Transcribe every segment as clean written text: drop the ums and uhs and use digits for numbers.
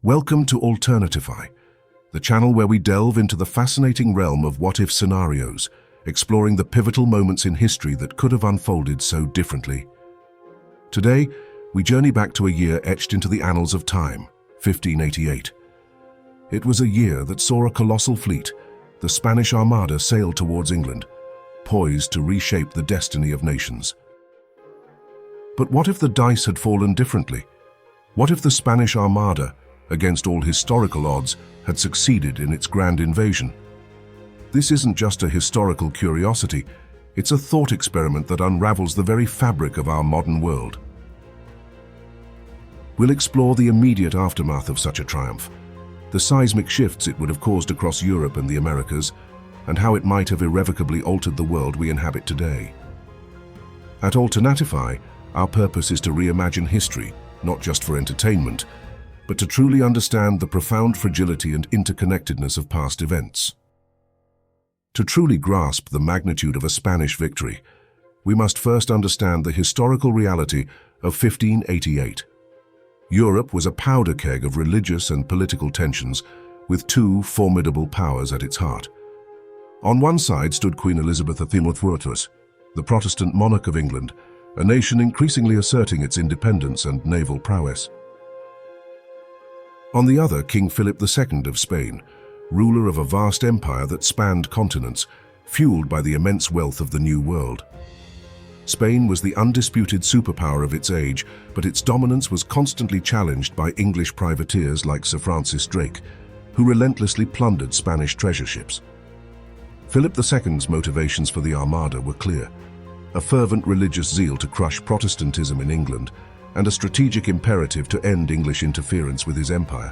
Welcome to Alternatify, the channel where we delve into the fascinating realm of what-if scenarios, exploring the pivotal moments in history that could have unfolded so differently. Today, we journey back to a year etched into the annals of time, 1588. It was a year that saw a colossal fleet, the Spanish Armada, sail towards England, poised to reshape the destiny of nations. But what if the dice had fallen differently? What if the Spanish Armada, against all historical odds, had succeeded in its grand invasion? This isn't just a historical curiosity, it's a thought experiment that unravels the very fabric of our modern world. We'll explore the immediate aftermath of such a triumph, the seismic shifts it would have caused across Europe and the Americas, and how it might have irrevocably altered the world we inhabit today. At Alternatify, our purpose is to reimagine history, not just for entertainment, but to truly understand the profound fragility and interconnectedness of past events. To truly grasp the magnitude of a Spanish victory, we must first understand the historical reality of 1588. Europe was a powder keg of religious and political tensions, with two formidable powers at its heart. On one side stood Queen Elizabeth I, the Protestant monarch of England, a nation increasingly asserting its independence and naval prowess. On the other, King Philip II of Spain, ruler of a vast empire that spanned continents, fueled by the immense wealth of the New World. Spain was the undisputed superpower of its age, but its dominance was constantly challenged by English privateers like Sir Francis Drake, who relentlessly plundered Spanish treasure ships. Philip II's motivations for the Armada were clear: a fervent religious zeal to crush Protestantism in England, and a strategic imperative to end English interference with his empire.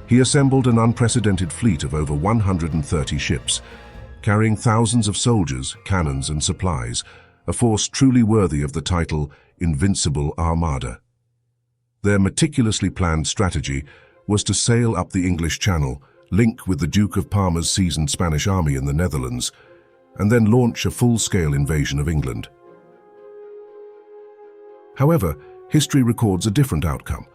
He assembled an unprecedented fleet of over 130 ships, carrying thousands of soldiers, cannons, and supplies, a force truly worthy of the title Invincible Armada. Their meticulously planned strategy was to sail up the English Channel, link with the Duke of Parma's seasoned Spanish army in the Netherlands, and then launch a full-scale invasion of England. However, history records a different outcome.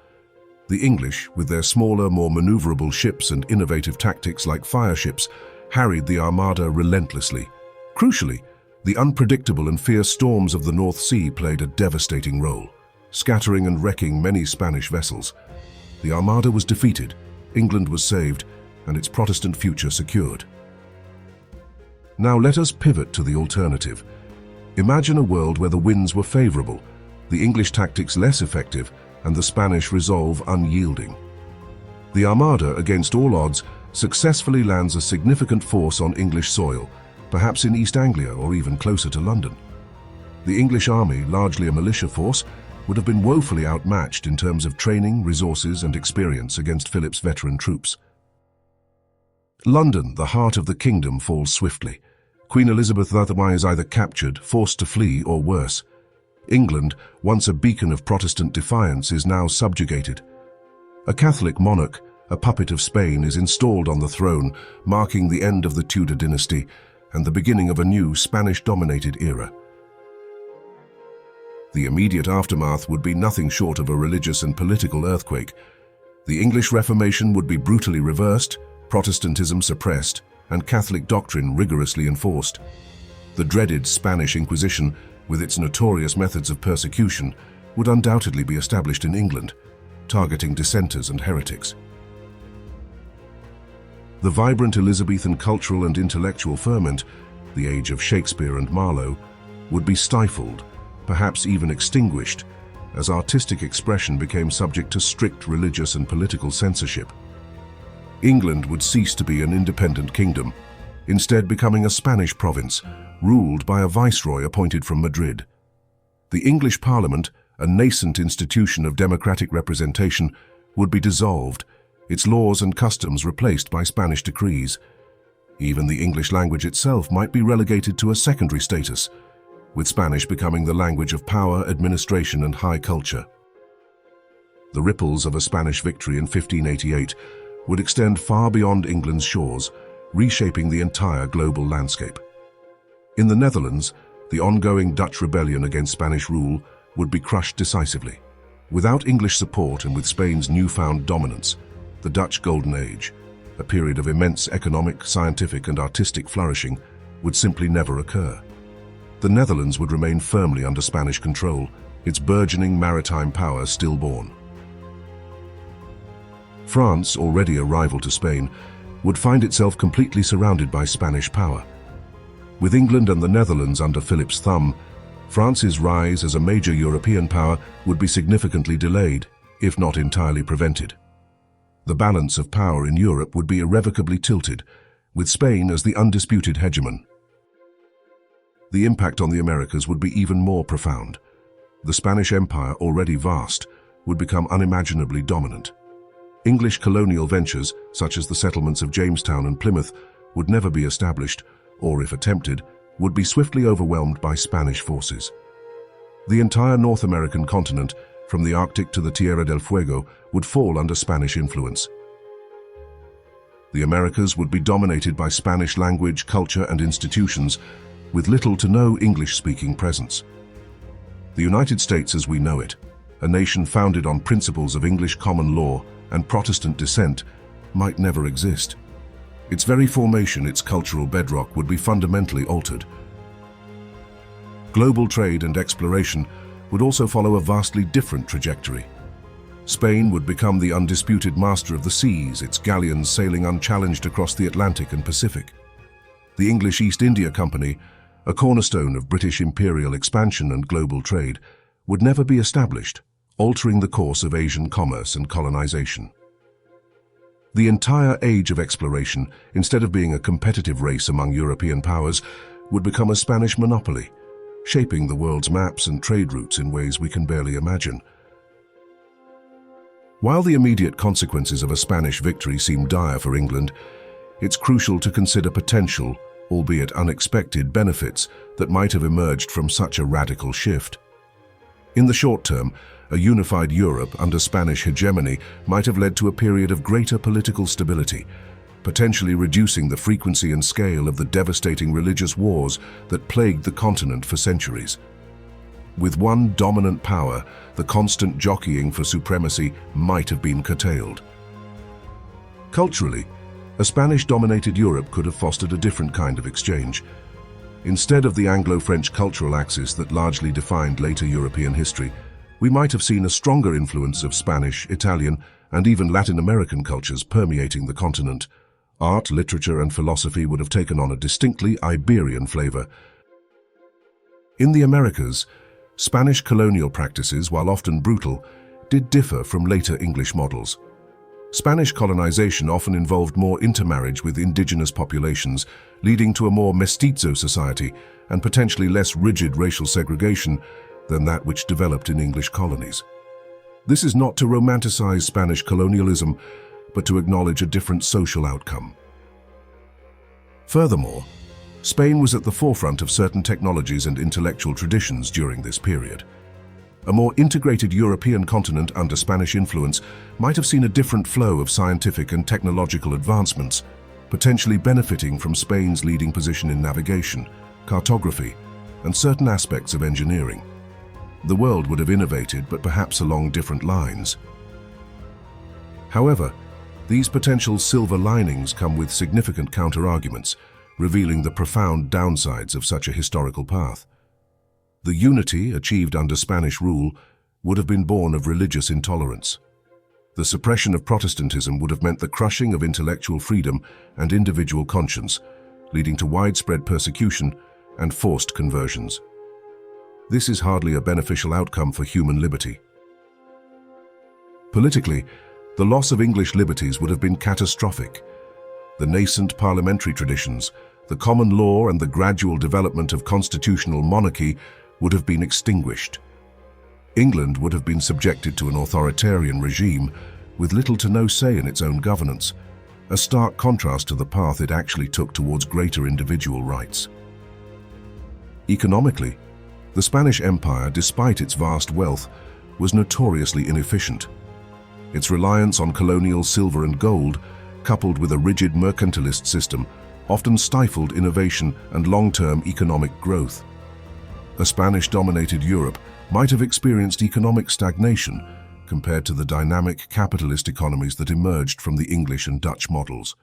The English, with their smaller, more maneuverable ships and innovative tactics like fire ships, harried the Armada relentlessly. Crucially, the unpredictable and fierce storms of the North Sea played a devastating role, scattering and wrecking many Spanish vessels. The Armada was defeated, England was saved, and its Protestant future secured. Now let us pivot to the alternative. Imagine a world where the winds were favorable, the English tactics less effective, and the Spanish resolve unyielding. The Armada, against all odds, successfully lands a significant force on English soil, perhaps in East Anglia or even closer to London. The English army, largely a militia force, would have been woefully outmatched in terms of training, resources, and experience against Philip's veteran troops. London, the heart of the kingdom, falls swiftly. Queen Elizabeth I is either captured, forced to flee, or worse. England, once a beacon of Protestant defiance, is now subjugated. A Catholic monarch, a puppet of Spain, is installed on the throne, marking the end of the Tudor dynasty and the beginning of a new Spanish-dominated era. The immediate aftermath would be nothing short of a religious and political earthquake. The English Reformation would be brutally reversed, Protestantism suppressed, and Catholic doctrine rigorously enforced. The dreaded Spanish Inquisition, with its notorious methods of persecution, would undoubtedly be established in England, targeting dissenters and heretics. The vibrant Elizabethan cultural and intellectual ferment, the age of Shakespeare and Marlowe, would be stifled, perhaps even extinguished, as artistic expression became subject to strict religious and political censorship. England would cease to be an independent kingdom, instead becoming a Spanish province, ruled by a viceroy appointed from Madrid. The English Parliament, a nascent institution of democratic representation, would be dissolved, its laws and customs replaced by Spanish decrees. Even the English language itself might be relegated to a secondary status, with Spanish becoming the language of power, administration, and high culture. The ripples of a Spanish victory in 1588 would extend far beyond England's shores, reshaping the entire global landscape. In the Netherlands, the ongoing Dutch rebellion against Spanish rule would be crushed decisively. Without English support and with Spain's newfound dominance, the Dutch Golden Age, a period of immense economic, scientific and artistic flourishing, would simply never occur. The Netherlands would remain firmly under Spanish control, its burgeoning maritime power stillborn. France, already a rival to Spain, would find itself completely surrounded by Spanish power. With England and the Netherlands under Philip's thumb, France's rise as a major European power would be significantly delayed, if not entirely prevented. The balance of power in Europe would be irrevocably tilted, with Spain as the undisputed hegemon. The impact on the Americas would be even more profound. The Spanish Empire, already vast, would become unimaginably dominant. English colonial ventures, such as the settlements of Jamestown and Plymouth, would never be established, or if attempted, would be swiftly overwhelmed by Spanish forces. The entire North American continent, from the Arctic to the Tierra del Fuego, would fall under Spanish influence. The Americas would be dominated by Spanish language, culture and institutions, with little to no English-speaking presence. The United States as we know it, a nation founded on principles of English common law and Protestant descent, might never exist. Its very formation, its cultural bedrock, would be fundamentally altered. Global trade and exploration would also follow a vastly different trajectory. Spain would become the undisputed master of the seas, its galleons sailing unchallenged across the Atlantic and Pacific. The English East India Company, a cornerstone of British imperial expansion and global trade, would never be established, altering the course of Asian commerce and colonization. The entire age of exploration, instead of being a competitive race among European powers, would become a Spanish monopoly, shaping the world's maps and trade routes in ways we can barely imagine. While the immediate consequences of a Spanish victory seem dire for England, it's crucial to consider potential, albeit unexpected, benefits that might have emerged from such a radical shift. In the short term, a unified Europe under Spanish hegemony might have led to a period of greater political stability, potentially reducing the frequency and scale of the devastating religious wars that plagued the continent for centuries. With one dominant power, the constant jockeying for supremacy might have been curtailed. Culturally, a Spanish-dominated Europe could have fostered a different kind of exchange. Instead of the Anglo-French cultural axis that largely defined later European history, we might have seen a stronger influence of Spanish, Italian, and even Latin American cultures permeating the continent. Art, literature, and philosophy would have taken on a distinctly Iberian flavor. In the Americas, Spanish colonial practices, while often brutal, did differ from later English models. Spanish colonization often involved more intermarriage with indigenous populations, leading to a more mestizo society and potentially less rigid racial segregation than that which developed in English colonies. This is not to romanticize Spanish colonialism, but to acknowledge a different social outcome. Furthermore, Spain was at the forefront of certain technologies and intellectual traditions during this period. A more integrated European continent under Spanish influence might have seen a different flow of scientific and technological advancements, potentially benefiting from Spain's leading position in navigation, cartography, and certain aspects of engineering. The world would have innovated, but perhaps along different lines. However, these potential silver linings come with significant counter-arguments, revealing the profound downsides of such a historical path. The unity achieved under Spanish rule would have been born of religious intolerance. The suppression of Protestantism would have meant the crushing of intellectual freedom and individual conscience, leading to widespread persecution and forced conversions. This is hardly a beneficial outcome for human liberty. Politically, the loss of English liberties would have been catastrophic. The nascent parliamentary traditions, the common law and the gradual development of constitutional monarchy would have been extinguished. England would have been subjected to an authoritarian regime with little to no say in its own governance, a stark contrast to the path it actually took towards greater individual rights. Economically, the Spanish Empire, despite its vast wealth, was notoriously inefficient. Its reliance on colonial silver and gold, coupled with a rigid mercantilist system, often stifled innovation and long-term economic growth. A Spanish-dominated Europe might have experienced economic stagnation, compared to the dynamic capitalist economies that emerged from the English and Dutch models.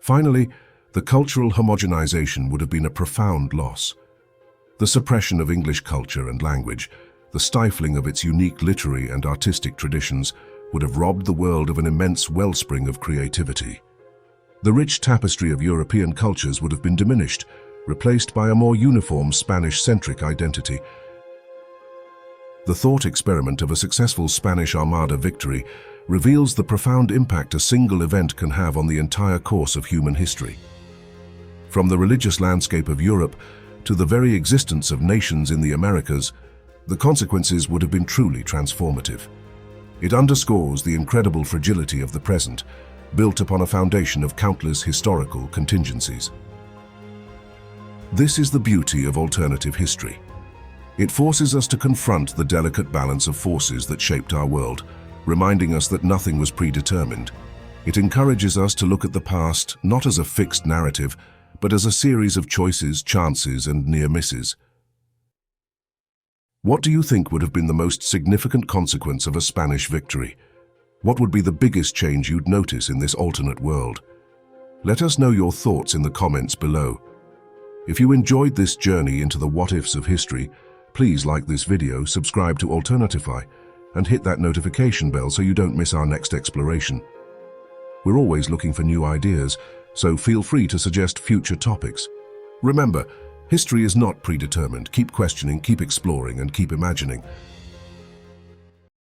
Finally, the cultural homogenization would have been a profound loss. The suppression of English culture and language, the stifling of its unique literary and artistic traditions, would have robbed the world of an immense wellspring of creativity. The rich tapestry of European cultures would have been diminished, replaced by a more uniform Spanish-centric identity. The thought experiment of a successful Spanish Armada victory reveals the profound impact a single event can have on the entire course of human history. From the religious landscape of Europe to the very existence of nations in the Americas, the consequences would have been truly transformative. It underscores the incredible fragility of the present, built upon a foundation of countless historical contingencies. This is the beauty of alternative history. It forces us to confront the delicate balance of forces that shaped our world, reminding us that nothing was predetermined. It encourages us to look at the past not as a fixed narrative, but as a series of choices, chances, and near misses. What do you think would have been the most significant consequence of a Spanish victory? What would be the biggest change you'd notice in this alternate world? Let us know your thoughts in the comments below. If you enjoyed this journey into the what-ifs of history, please like this video, subscribe to Alternatify, and hit that notification bell so you don't miss our next exploration. We're always looking for new ideas, so feel free to suggest future topics. Remember, history is not predetermined. Keep questioning, keep exploring, and keep imagining.